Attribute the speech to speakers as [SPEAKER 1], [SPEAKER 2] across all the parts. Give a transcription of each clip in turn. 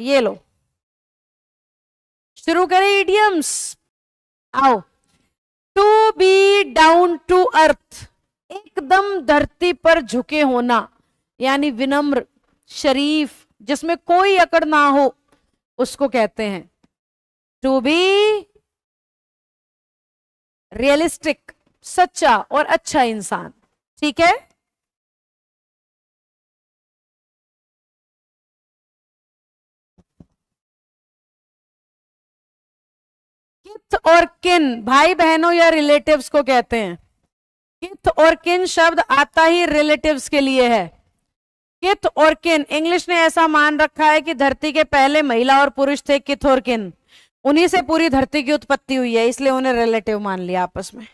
[SPEAKER 1] ये लो, शुरू करें इडियम्स। आओ। To be down to earth, एकदम धरती पर झुके होना, यानी विनम्र, शरीफ, जिसमें कोई अकड़ ना हो, उसको कहते हैं टू बी रियलिस्टिक, सच्चा और अच्छा इंसान। ठीक है। किथ और किन, भाई बहनों या रिलेटिव्स को कहते हैं। किथ और किन शब्द आता ही रिलेटिव्स के लिए है। किथ और किन, इंग्लिश ने ऐसा मान रखा है कि धरती के पहले महिला और पुरुष थे किथ और किन, उन्हीं से पूरी धरती की उत्पत्ति हुई है, इसलिए उन्हें रिलेटिव मान लिया आपस में।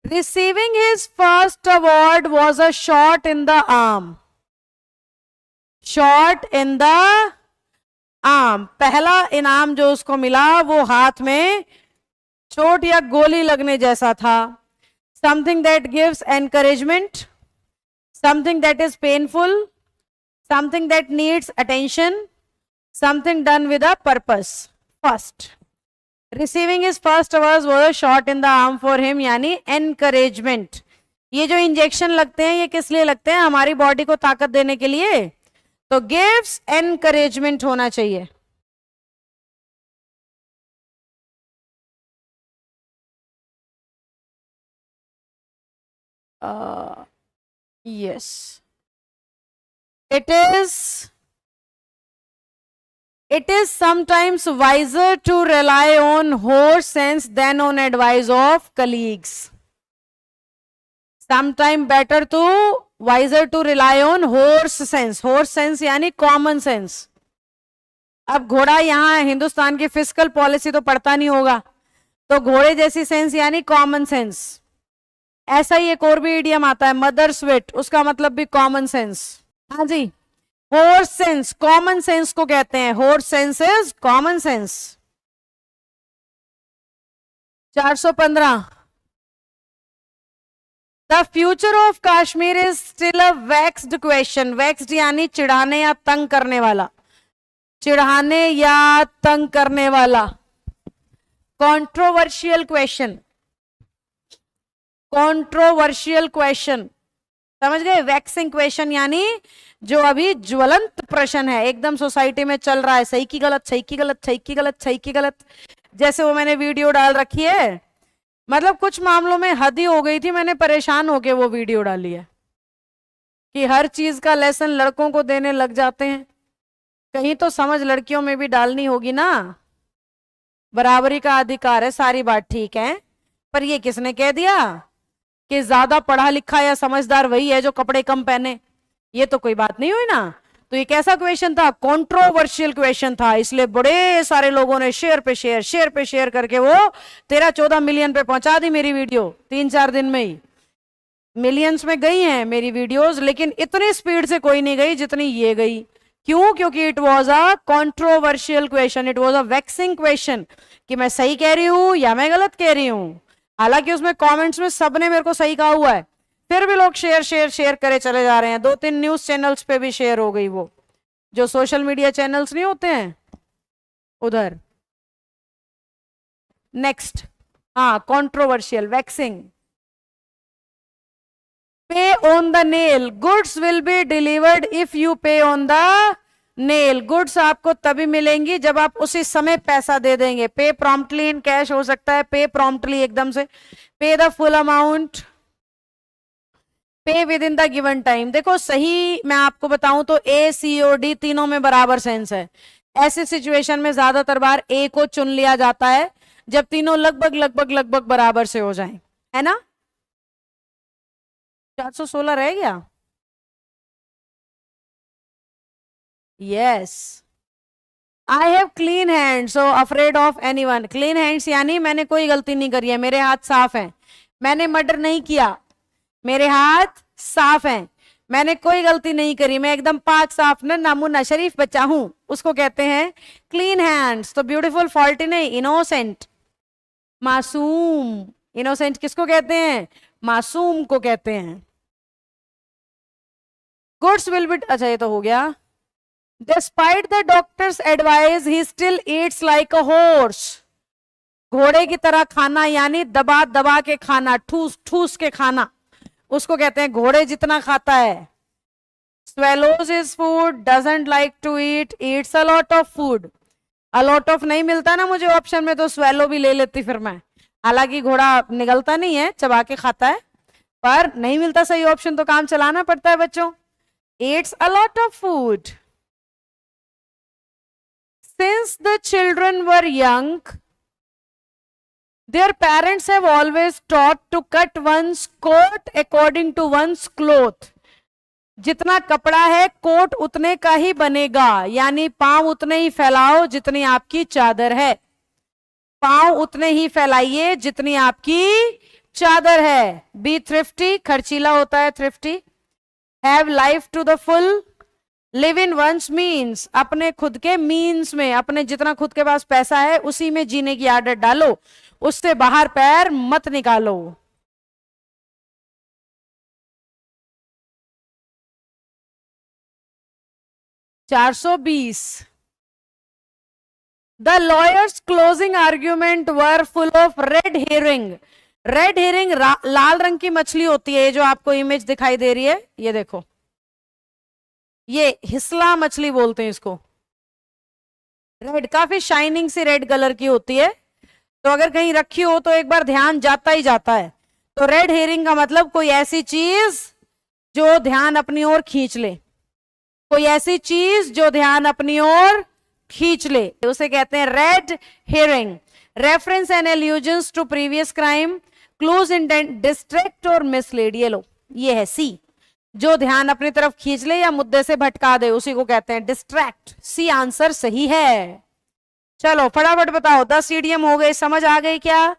[SPEAKER 1] Receiving his first award was a shot in the arm. Shot in the arm, पहला इनाम जो उसको मिला वो हाथ में चोट या गोली लगने जैसा था। Something that gives encouragement, something that is painful, something that needs attention, something done with a purpose. First, receiving his first award was a shot in the arm for him, यानी एनकरेजमेंट। ये जो injection लगते हैं ये किस लिए लगते हैं? हमारी बॉडी को ताकत देने के लिए। तो गिव्स एनकरेजमेंट होना चाहिए। Yes. It is sometimes wiser to rely on horse sense than on advice of colleagues. Sometime better to wiser to rely on horse sense. Horse sense यानी common sense. अब घोड़ा यहाँ हिंदुस्तान की फिस्कल पॉलिसी तो पढ़ता नहीं होगा, तो घोड़े जैसी सेंस यानी कॉमन सेंस। ऐसा ही एक और भी इडियम आता है मदर्स वेट, उसका मतलब भी कॉमन सेंस। हाँ जी, होर्स सेंस, कॉमन सेंस को कहते हैं, horse sense is common sense. 415, the future of Kashmir is still a vexed question. Vexed यानी चिढ़ाने या तंग करने वाला, चिढ़ाने या तंग करने वाला। कॉन्ट्रोवर्शियल क्वेश्चन, कॉन्ट्रोवर्शियल क्वेश्चन, समझ गए? वैक्सिंग क्वेश्चन यानी जो अभी ज्वलंत प्रश्न है, एकदम सोसाइटी में चल रहा है, सही की गलत, सही की गलत, सही की गलत, सही की गलत। जैसे वो मैंने वीडियो डाल रखी है, मतलब कुछ मामलों में हद ही हो गई थी, मैंने परेशान होके वो वीडियो डाली है कि हर चीज का लेसन लड़कों को देने लग जाते हैं। कहीं तो समझ लड़कियों में भी डालनी होगी ना, बराबरी का अधिकार है, सारी बात ठीक है, पर ये किसने कह दिया कि ज्यादा पढ़ा लिखा या समझदार वही है जो कपड़े कम पहने? ये तो कोई बात नहीं हुई ना। तो ये कैसा क्वेश्चन था? कंट्रोवर्शियल क्वेश्चन था, इसलिए बड़े सारे लोगों ने शेयर पे शेयर, शेयर पे शेयर करके वो 13-14 मिलियन पे पहुंचा दी मेरी वीडियो 3-4 दिन में ही। मिलियंस में गई हैं मेरी वीडियोस, लेकिन इतनी स्पीड से कोई नहीं गई जितनी ये गई। क्यों? क्योंकि it was a controversial question, it was a waxing question, कि मैं सही कह रही हूं या मैं गलत कह रही हूं। हालांकि उसमें कमेंट्स में सबने मेरे को सही कहा हुआ है, फिर भी लोग शेयर शेयर शेयर करे चले जा रहे हैं। 2-3 न्यूज चैनल्स पे भी शेयर हो गई, वो जो सोशल मीडिया चैनल्स नहीं होते हैं उधर। नेक्स्ट, हाँ, कॉन्ट्रोवर्शियल, वैक्सिंग। पे on the nail, goods will be delivered if you पे ऑन द नेल। गुड्स आपको तभी मिलेंगी जब आप उसी समय पैसा दे देंगे। पे प्रॉम्प्टली इन कैश हो सकता है, पे प्रॉम्प्टली एकदम से, पे द फुल अमाउंट, पे with in the given time. देखो सही मैं आपको बताऊं तो ए सी और डी तीनों में बराबर सेंस है। ऐसी सिचुएशन में ज्यादातर बार ए को चुन लिया जाता है जब तीनों लगभग लगभग लगभग बराबर से हो जाएं, है ना? 416 रह गया। Yes, I have clean hands so afraid of anyone. Clean hands यानी मैंने कोई गलती नहीं करी है, मेरे हाथ साफ हैं, मैंने मर्डर नहीं किया, मेरे हाथ साफ हैं, मैंने कोई गलती नहीं करी, मैं एकदम पाक साफ नमूना शरीफ बच्चा हूं, उसको कहते हैं क्लीन हैंड्स। तो ब्यूटीफुल फॉल्टी नहीं, इनोसेंट, मासूम। इनोसेंट किसको कहते हैं? मासूम को कहते हैं। गुड्स विल बी, अच्छा ये तो हो गया। Despite the doctors advice he still Yeats like a horse. घोड़े की तरह खाना यानी दबा दबा के खाना, ठूस ठूस के खाना, उसको कहते हैं घोड़े जितना खाता है। swallows his food, doesn't like to eat, eats a lot of food। a lot of नहीं मिलता ना मुझे ऑप्शन में, तो swallow भी ले लेती फिर मैं। हालांकि घोड़ा निगलता नहीं है, चबा के खाता है, पर नहीं मिलता सही ऑप्शन तो काम चलाना पड़ता है बच्चों। eats a lot of food। since the children were young, their parents have always taught to cut one's coat according to one's cloth। जितना कपड़ा है कोट उतने का ही बनेगा, यानी पांव उतने ही फैलाओ जितनी आपकी चादर है। पांव उतने ही फैलाइए जितनी आपकी चादर है। बी थ्रिफ्टी, खर्चीला होता है thrifty. Have life to the full, live in once means, अपने खुद के मीन्स में, अपने जितना खुद के पास पैसा है उसी में जीने की आदत डालो, उससे बाहर पैर मत निकालो। $420। The lawyer's closing argument were full of red herring. Red herring लाल रंग की मछली होती है, जो आपको इमेज दिखाई दे रही है, ये देखो, ये हिस्ला मछली बोलते हैं इसको। रेड, काफी शाइनिंग सी रेड कलर की होती है, तो अगर कहीं रखी हो तो एक बार ध्यान जाता ही जाता है। तो रेड हेरिंग का मतलब कोई ऐसी चीज जो ध्यान अपनी ओर खींच ले, कोई ऐसी चीज जो ध्यान अपनी ओर खींच ले, उसे कहते हैं red herring. Reference and allusions to previous crime, clues intent, distract और मिसलीड। ये लो, ये है सी, जो ध्यान अपनी तरफ खींच ले या मुद्दे से भटका दे उसी को कहते हैं डिस्ट्रैक्ट। सी आंसर सही है। चलो फटाफट बताओ, 10 इडियम हो गए, समझ आ गई क्या?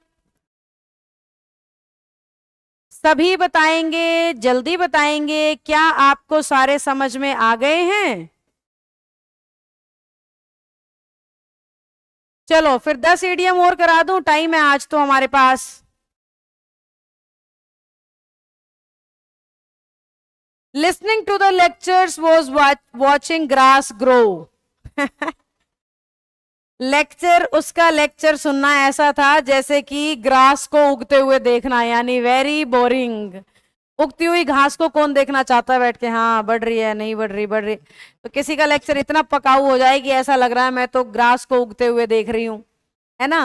[SPEAKER 1] सभी बताएंगे, जल्दी बताएंगे। क्या आपको सारे समझ में आ गए हैं? चलो फिर 10 इडियम और करा दूं, टाइम है आज तो हमारे पास। Listening to the lectures was watching grass grow. Lecture, उसका लेक्चर सुनना ऐसा था जैसे कि ग्रास को उगते हुए देखना, यानी वेरी बोरिंग। उगती हुई घास को कौन देखना चाहता है बैठ के? हाँ, बढ़ रही है, नहीं बढ़ रही, बढ़ रही। तो किसी का लेक्चर इतना पकाऊ हो जाए कि ऐसा लग रहा है मैं तो ग्रास को उगते हुए देख रही हूं, है ना।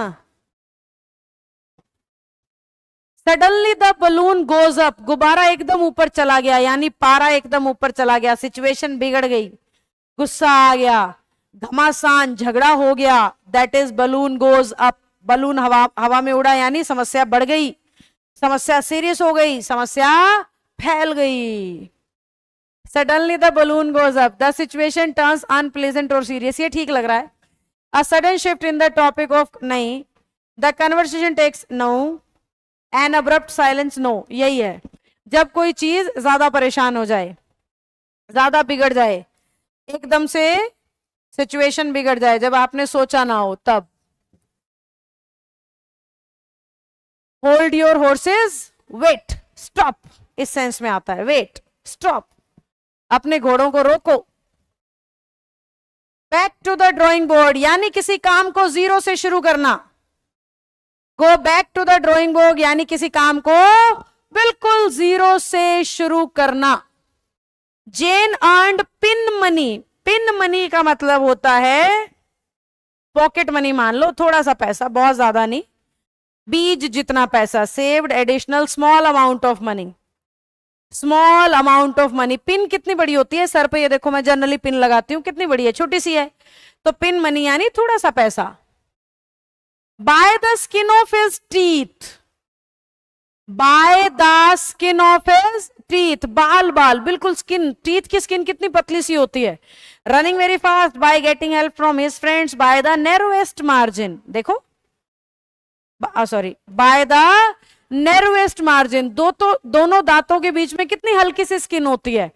[SPEAKER 1] Suddenly the balloon goes up, गुब्बारा एकदम ऊपर चला गया, यानी पारा एकदम ऊपर चला गया, सिचुएशन बिगड़ गई, गुस्सा आ गया, घमासान झगड़ा हो गया। That is balloon goes up. Balloon हवा में उड़ा, यानी समस्या बढ़ गई, समस्या सीरियस हो गई, समस्या फैल गई। Suddenly the balloon goes up, the situation turns unpleasant और सीरियस। ये ठीक लग रहा है। A sudden shift in the topic of, नहीं। The conversation takes, no. An abrupt silence, no. यही है, जब कोई चीज ज्यादा परेशान हो जाए, ज्यादा बिगड़ जाए, एकदम से सिचुएशन बिगड़ जाए, जब आपने सोचा ना हो तब। Hold your horses, wait, stop, इस सेंस में आता है, वेट, स्टॉप, अपने घोड़ों को रोको। Back to the drawing board, यानी किसी काम को जीरो से शुरू करना। Go back to the drawing board, यानी किसी काम को बिल्कुल जीरो से शुरू करना। Jane earned pin money, pin money का मतलब होता है पॉकेट मनी, मान लो थोड़ा सा पैसा, बहुत ज्यादा नहीं, बीज जितना पैसा। Saved additional small amount of money, small amount of money. Pin कितनी बड़ी होती है सर पे, ये देखो मैं जनरली पिन लगाती हूँ, कितनी बड़ी है, छोटी सी है, तो पिन मनी यानी थोड़ा सा पैसा। By the skin of his teeth, by the skin of his teeth, बाल बाल, बिल्कुल स्किन, टीथ की स्किन कितनी पतली सी होती है। Running very fast, by getting help from his friends, by the narrowest margin, देखो sorry, by the narrowest margin, दोनों दांतों के बीच में कितनी हल्की सी स्किन होती है,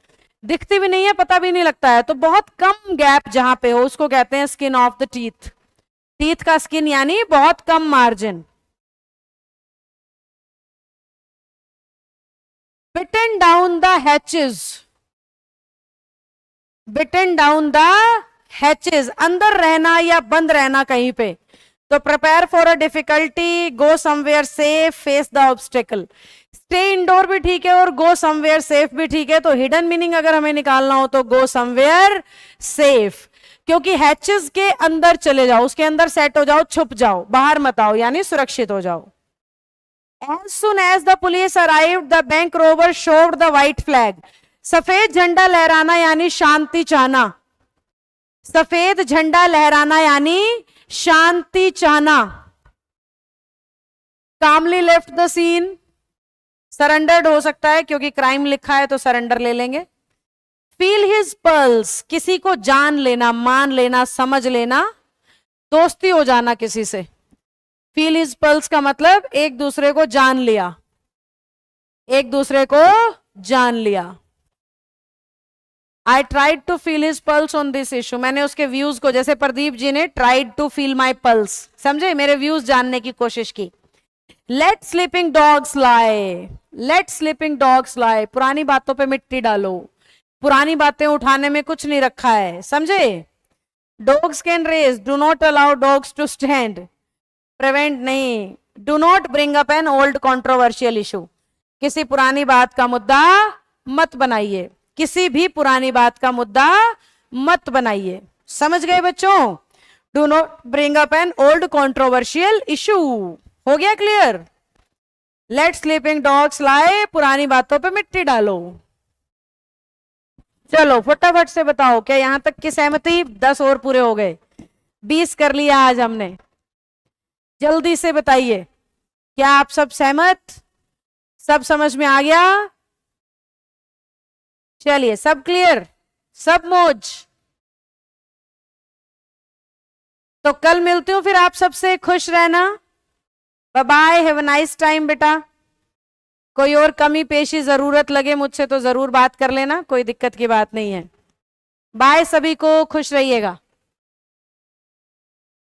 [SPEAKER 1] दिखती भी नहीं है, पता भी नहीं लगता है, तो बहुत कम गैप जहां पे हो उसको कहते हैं skin of the teeth. Teeth का स्किन यानी बहुत कम मार्जिन। Batten down the hatches, batten down the hatches, अंदर रहना या बंद रहना कहीं पे। तो prepare for a difficulty, go somewhere safe, face the obstacle. Stay indoor भी ठीक है और गो समवेयर सेफ भी ठीक है। तो हिडन मीनिंग अगर हमें निकालना हो तो गो समवेयर सेफ, क्योंकि हैचेस के अंदर चले जाओ, उसके अंदर सेट हो जाओ, छुप जाओ, बाहर मत आओ, यानी सुरक्षित हो जाओ। As soon as the police arrived, the bank robber showed the white flag. सफेद झंडा लहराना यानी शांति चाहना, सफेद झंडा लहराना यानी शांति चाहना। कामली लेफ्ट द सीन, सरेंडर्ड हो सकता है क्योंकि क्राइम लिखा है तो सरेंडर ले लेंगे। फील हिज पल्स, किसी को जान लेना, मान लेना, समझ लेना, दोस्ती हो जाना किसी से। फील हिज पल्स का मतलब एक दूसरे को जान लिया, एक दूसरे को जान लिया। I tried to feel his pulse on this issue, मैंने उसके व्यूज को, जैसे प्रदीप जी ने tried to feel my pulse, समझे, मेरे व्यूज जानने की कोशिश की। Let sleeping dogs lie, let sleeping dogs lie, पुरानी बातों पे मिट्टी डालो, पुरानी बातें उठाने में कुछ नहीं रखा है, समझे। Dogs can race, do not allow dogs to stand, prevent नहीं। Do not bring up an old controversial issue, किसी पुरानी बात का मुद्दा मत बनाइए, किसी भी पुरानी बात का मुद्दा मत बनाइए, समझ गए बच्चों। Do not bring up an old controversial issue, हो गया clear. Late sleeping dogs lie, पुरानी बातों पे मिट्टी डालो। चलो फटाफट से बताओ, क्या यहां तक की सहमति? 10 और पूरे हो गए, 20 कर लिया आज हमने। जल्दी से बताइए, क्या आप सब सहमत? सब समझ में आ गया? चलिए, सब क्लियर, सब मौज। तो कल मिलती हूं फिर आप सबसे, खुश रहना, bye bye, have a nice time बेटा। कोई और कमी पेशी जरूरत लगे मुझसे तो जरूर बात कर लेना, कोई दिक्कत की बात नहीं है। बाय सभी को, खुश रहिएगा।